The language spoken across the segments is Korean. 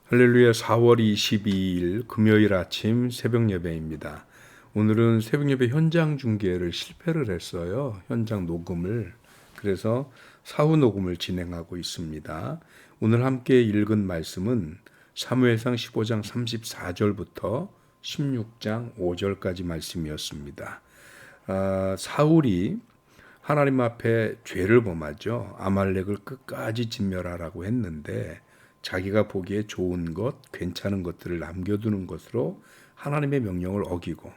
할렐루야. 4월 22일 금요일 아침 새벽 예배입니다. 오늘은 새벽 예배 현장 중계를 실패를 했어요. 현장 녹음을. 그래서 사후 녹음을 진행하고 있습니다. 오늘 함께 읽은 말씀은 사무엘상 15장 34절부터 16장 5절까지 말씀이었습니다. 사울이 하나님 앞에 죄를 범하죠. 아말렉을 끝까지 진멸하라고 했는데 자기가 보기에 좋은 것, 괜찮은 것들을 남겨두는 것으로 하나님의 명령을 어기고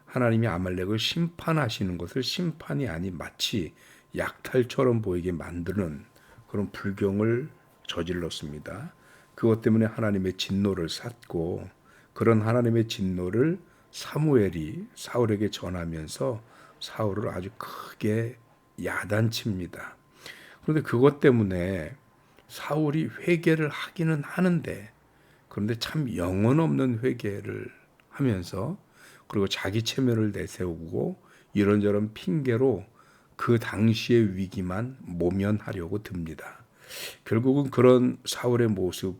하나님이 아말렉을 심판하시는 것을 심판이 아닌 마치 약탈처럼 보이게 만드는 그런 불경을 저질렀습니다. 그것 때문에 하나님의 진노를 샀고 그런 하나님의 진노를 사무엘이 사울에게 전하면서 사울을 아주 크게 야단칩니다. 그런데 그것 때문에 사울이 회개를 하기는 하는데 그런데 참 영혼 없는 회개를 하면서 그리고 자기 체면을 내세우고 이런저런 핑계로 그 당시의 위기만 모면하려고 듭니다. 결국은 그런 사울의 모습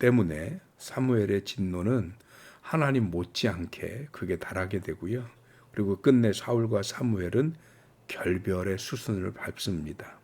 때문에 사무엘의 진노는 하나님 못지않게 그게 달하게 되고요. 그리고 끝내 사울과 사무엘은 결별의 수순을 밟습니다.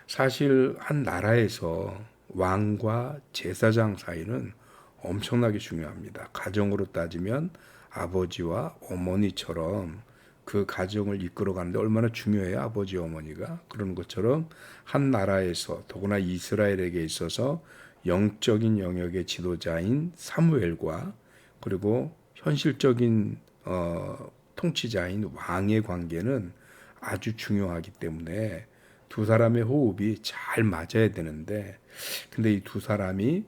사실 한 나라에서 왕과 제사장 사이는 엄청나게 중요합니다. 가정으로 따지면 아버지와 어머니처럼 그 가정을 이끌어가는데 얼마나 중요해요. 아버지 어머니가. 그런 것처럼 한 나라에서 더구나 이스라엘에게 있어서 영적인 영역의 지도자인 사무엘과 그리고 현실적인 통치자인 왕의 관계는 아주 중요하기 때문에 두 사람의 호흡이 잘 맞아야 되는데 근데 이 두 사람이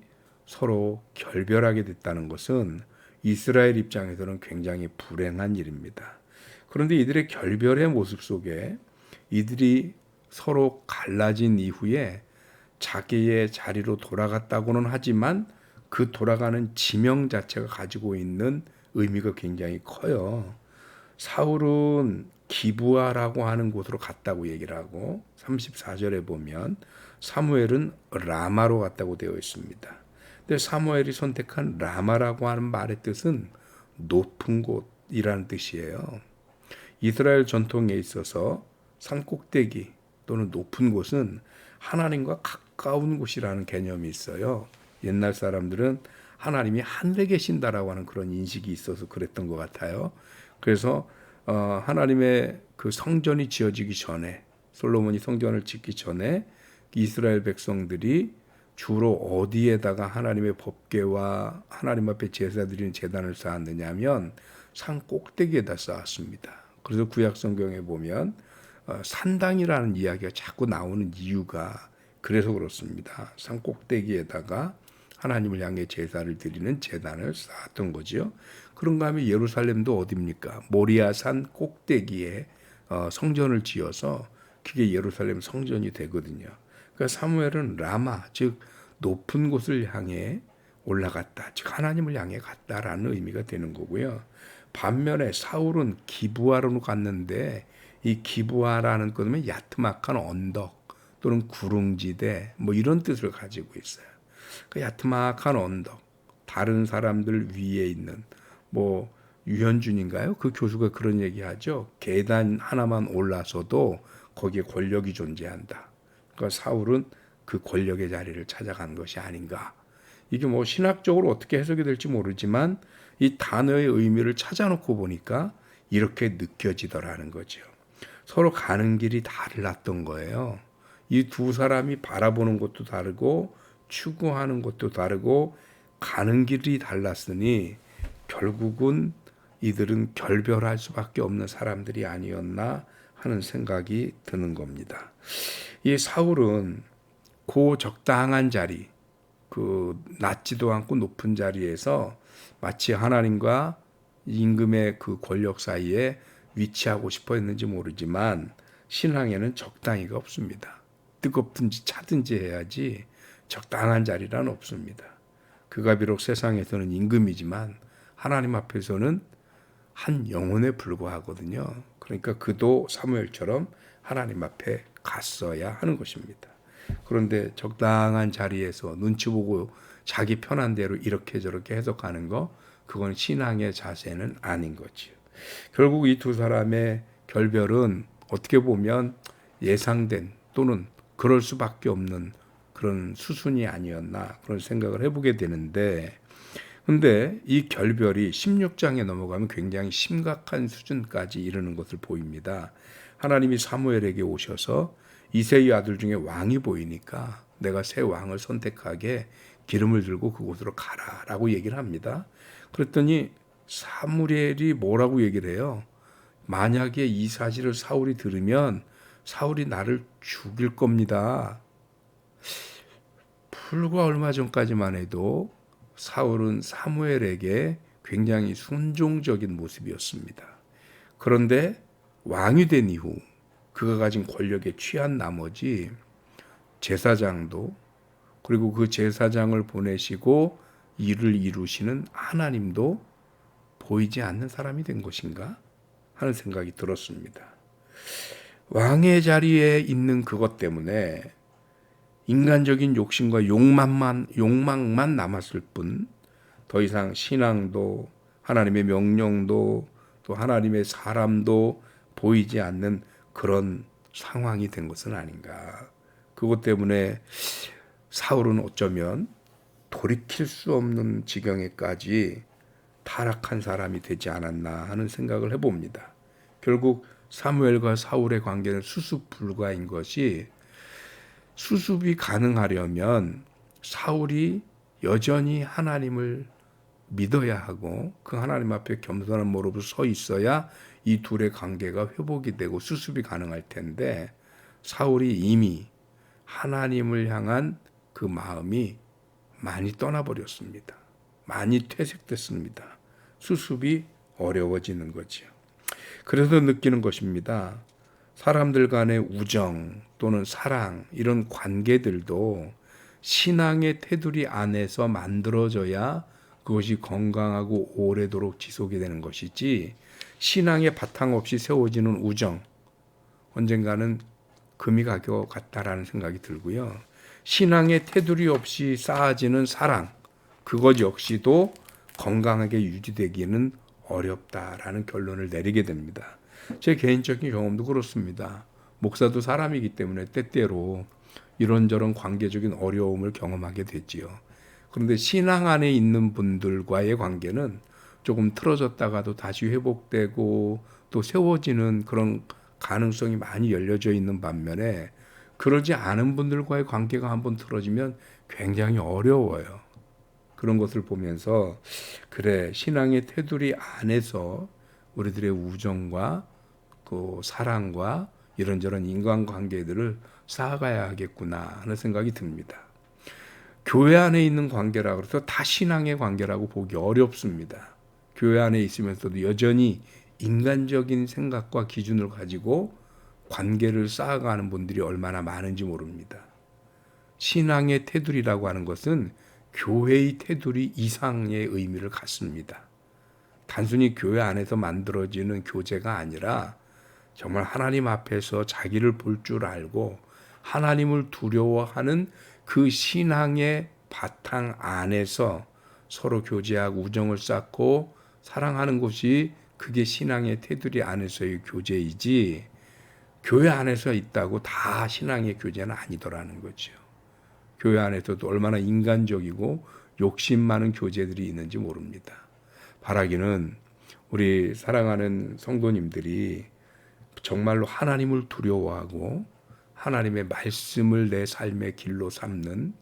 서로 결별하게 됐다는 것은 이스라엘 입장에서는 굉장히 불행한 일입니다. 그런데 이들의 결별의 모습 속에 이들이 서로 갈라진 이후에 자기의 자리로 돌아갔다고는 하지만 그 돌아가는 지명 자체가 가지고 있는 의미가 굉장히 커요. 사울은 기브아라고 하는 곳으로 갔다고 얘기를 하고 34절에 보면 사무엘은 라마로 갔다고 되어 있습니다. 근데 사무엘이 선택한 라마라고 하는 말의 뜻은 높은 곳이라는 뜻이에요. 이스라엘 전통에 있어서 산꼭대기 또는 높은 곳은 하나님과 가까운 곳이라는 개념이 있어요. 옛날 사람들은 하나님이 하늘에 계신다라고 하는 그런 인식이 있어서 그랬던 것 같아요. 그래서 하나님의 그 성전이 지어지기 전에 솔로몬이 성전을 짓기 전에 이스라엘 백성들이 주로 어디에다가 하나님의 법궤와 하나님 앞에 제사 드리는 제단을 쌓았느냐 하면 산 꼭대기에다 쌓았습니다. 그래서 구약 성경에 보면 산당이라는 이야기가 자꾸 나오는 이유가 그래서 그렇습니다. 산 꼭대기에다가 하나님을 향해 제사를 드리는 제단을 쌓았던 거죠. 그런가 하면 예루살렘도 어디입니까? 모리아산 꼭대기에 성전을 지어서 그게 예루살렘 성전이 되거든요. 그러니까 사무엘은 라마, 즉 높은 곳을 향해 올라갔다, 즉 하나님을 향해 갔다라는 의미가 되는 거고요. 반면에 사울은 기브아로 갔는데 이 기브아라는 것은 야트막한 언덕 또는 구릉지대 뭐 이런 뜻을 가지고 있어요. 그 야트막한 언덕, 다른 사람들 위에 있는 뭐 유현준인가요? 그 교수가 그런 얘기하죠. 계단 하나만 올라서도 거기에 권력이 존재한다. 그러니까 사울은 그 권력의 자리를 찾아간 것이 아닌가. 이게 뭐 신학적으로 어떻게 해석이 될지 모르지만 이 단어의 의미를 찾아놓고 보니까 이렇게 느껴지더라는 거죠. 서로 가는 길이 달랐던 거예요. 이 두 사람이 바라보는 것도 다르고 추구하는 것도 다르고 가는 길이 달랐으니 결국은 이들은 결별할 수밖에 없는 사람들이 아니었나 하는 생각이 드는 겁니다. 이 사울은 그 적당한 자리, 그 낮지도 않고 높은 자리에서 마치 하나님과 임금의 그 권력 사이에 위치하고 싶어 했는지 모르지만 신앙에는 적당히가 없습니다. 뜨겁든지 차든지 해야지 적당한 자리란 없습니다. 그가 비록 세상에서는 임금이지만 하나님 앞에서는 한 영혼에 불과하거든요. 그러니까 그도 사무엘처럼 하나님 앞에 갔어야 하는 것입니다. 그런데 적당한 자리에서 눈치 보고 자기 편한 대로 이렇게 저렇게 해석하는 거, 그건 신앙의 자세는 아닌 거지요. 결국 이 두 사람의 결별은 어떻게 보면 예상된 또는 그럴 수밖에 없는 그런 수순이 아니었나 그런 생각을 해보게 되는데, 근데 이 결별이 16장에 넘어가면 굉장히 심각한 수준까지 이르는 것을 보입니다. 하나님이 사무엘에게 오셔서 이새의 아들 중에 왕이 보이니까 내가 새 왕을 선택하게 기름을 들고 그곳으로 가라라고 얘기를 합니다. 그랬더니 사무엘이 뭐라고 얘기를 해요? 만약에 이 사실을 사울이 들으면 사울이 나를 죽일 겁니다. 불과 얼마 전까지만 해도 사울은 사무엘에게 굉장히 순종적인 모습이었습니다. 그런데 왕이 된 이후 그가 가진 권력에 취한 나머지 제사장도, 그리고 그 제사장을 보내시고 일을 이루시는 하나님도 보이지 않는 사람이 된 것인가 하는 생각이 들었습니다. 왕의 자리에 있는 그것 때문에 인간적인 욕심과 욕망만 남았을 뿐 더 이상 신앙도 하나님의 명령도 또 하나님의 사람도 보이지 않는 그런 상황이 된 것은 아닌가. 그것 때문에 사울은 어쩌면 돌이킬 수 없는 지경에까지 타락한 사람이 되지 않았나 하는 생각을 해봅니다. 결국 사무엘과 사울의 관계는 수습 불가인 것이, 수습이 가능하려면 사울이 여전히 하나님을 믿어야 하고 그 하나님 앞에 겸손한 모습으로 서 있어야 이 둘의 관계가 회복이 되고 수습이 가능할 텐데, 사울이 이미 하나님을 향한 그 마음이 많이 떠나버렸습니다. 많이 퇴색됐습니다. 수습이 어려워지는 거죠. 그래서 느끼는 것입니다. 사람들 간의 우정 또는 사랑, 이런 관계들도 신앙의 테두리 안에서 만들어져야 그것이 건강하고 오래도록 지속이 되는 것이지, 신앙의 바탕 없이 세워지는 우정, 언젠가는 금이 갈 것 같다라는 생각이 들고요. 신앙의 테두리 없이 쌓아지는 사랑, 그것 역시도 건강하게 유지되기는 어렵다라는 결론을 내리게 됩니다. 제 개인적인 경험도 그렇습니다. 목사도 사람이기 때문에 때때로 이런저런 관계적인 어려움을 경험하게 되지요. 그런데 신앙 안에 있는 분들과의 관계는 조금 틀어졌다가도 다시 회복되고 또 세워지는 그런 가능성이 많이 열려져 있는 반면에, 그러지 않은 분들과의 관계가 한번 틀어지면 굉장히 어려워요. 그런 것을 보면서 그래, 신앙의 테두리 안에서 우리들의 우정과 그 사랑과 이런저런 인간관계들을 쌓아가야 하겠구나 하는 생각이 듭니다. 교회 안에 있는 관계라고 해서 다 신앙의 관계라고 보기 어렵습니다. 교회 안에 있으면서도 여전히 인간적인 생각과 기준을 가지고 관계를 쌓아가는 분들이 얼마나 많은지 모릅니다. 신앙의 테두리라고 하는 것은 교회의 테두리 이상의 의미를 갖습니다. 단순히 교회 안에서 만들어지는 교제가 아니라 정말 하나님 앞에서 자기를 볼 줄 알고 하나님을 두려워하는 그 신앙의 바탕 안에서 서로 교제하고 우정을 쌓고 사랑하는 것이, 그게 신앙의 테두리 안에서의 교제이지, 교회 안에서 있다고 다 신앙의 교제는 아니더라는 거죠. 교회 안에서도 얼마나 인간적이고 욕심 많은 교제들이 있는지 모릅니다. 바라기는 우리 사랑하는 성도님들이 정말로 하나님을 두려워하고 하나님의 말씀을 내 삶의 길로 삼는,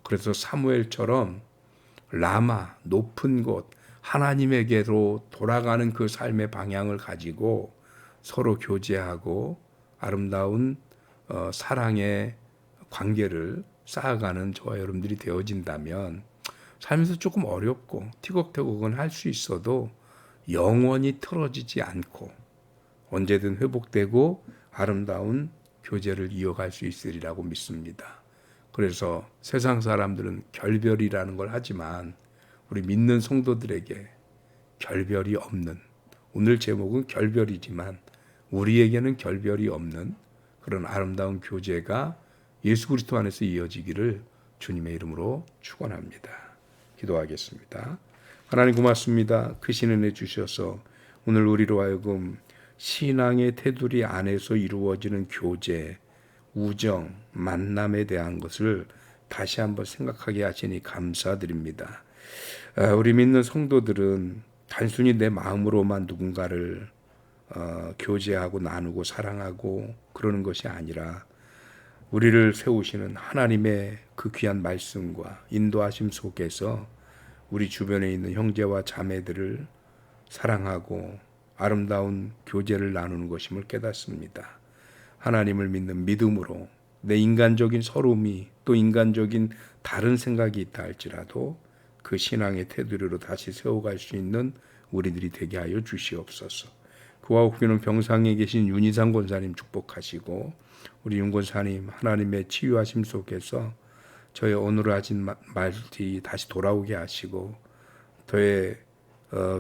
그래서 사무엘처럼 라마, 높은 곳, 하나님에게로 돌아가는 그 삶의 방향을 가지고 서로 교제하고 아름다운 사랑의 관계를 쌓아가는 저와 여러분들이 되어진다면, 삶에서 조금 어렵고 티격태격은 할 수 있어도 영원히 틀어지지 않고 언제든 회복되고 아름다운 교제를 이어갈 수 있으리라고 믿습니다. 그래서 세상 사람들은 결별이라는 걸 하지만 우리 믿는 성도들에게 결별이 없는, 오늘 제목은 결별이지만 우리에게는 결별이 없는 그런 아름다운 교제가 예수 그리스도 안에서 이어지기를 주님의 이름으로 축원합니다. 기도하겠습니다. 하나님 고맙습니다. 크신 은혜 주셔서 오늘 우리로 하여금 신앙의 테두리 안에서 이루어지는 교제, 우정, 만남에 대한 것을 다시 한번 생각하게 하시니 감사드립니다. 우리 믿는 성도들은 단순히 내 마음으로만 누군가를 교제하고 나누고 사랑하고 그러는 것이 아니라 우리를 세우시는 하나님의 그 귀한 말씀과 인도하심 속에서 우리 주변에 있는 형제와 자매들을 사랑하고 아름다운 교제를 나누는 것임을 깨닫습니다. 하나님을 믿는 믿음으로 내 인간적인 서름이 또 인간적인 다른 생각이 있다 할지라도 그 신앙의 테두리로 다시 세워갈 수 있는 우리들이 되게 하여 주시옵소서. 그와 후기는 병상에 계신 윤희상 권사님 축복하시고 우리 윤 권사님 하나님의 치유하심 속에서 저의 오늘 하신 말이 다시 돌아오게 하시고 저의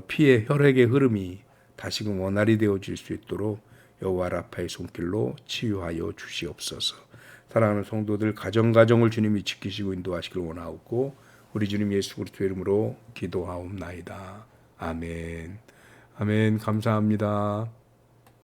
피의 혈액의 흐름이 다시금 원활히 되어질 수 있도록 여호와 라파의 손길로 치유하여 주시옵소서. 사랑하는 성도들 가정을 주님이 지키시고 인도하시길 원하옵고 우리 주님 예수 그리스도의 이름으로 기도하옵나이다. 아멘. 아멘. 감사합니다.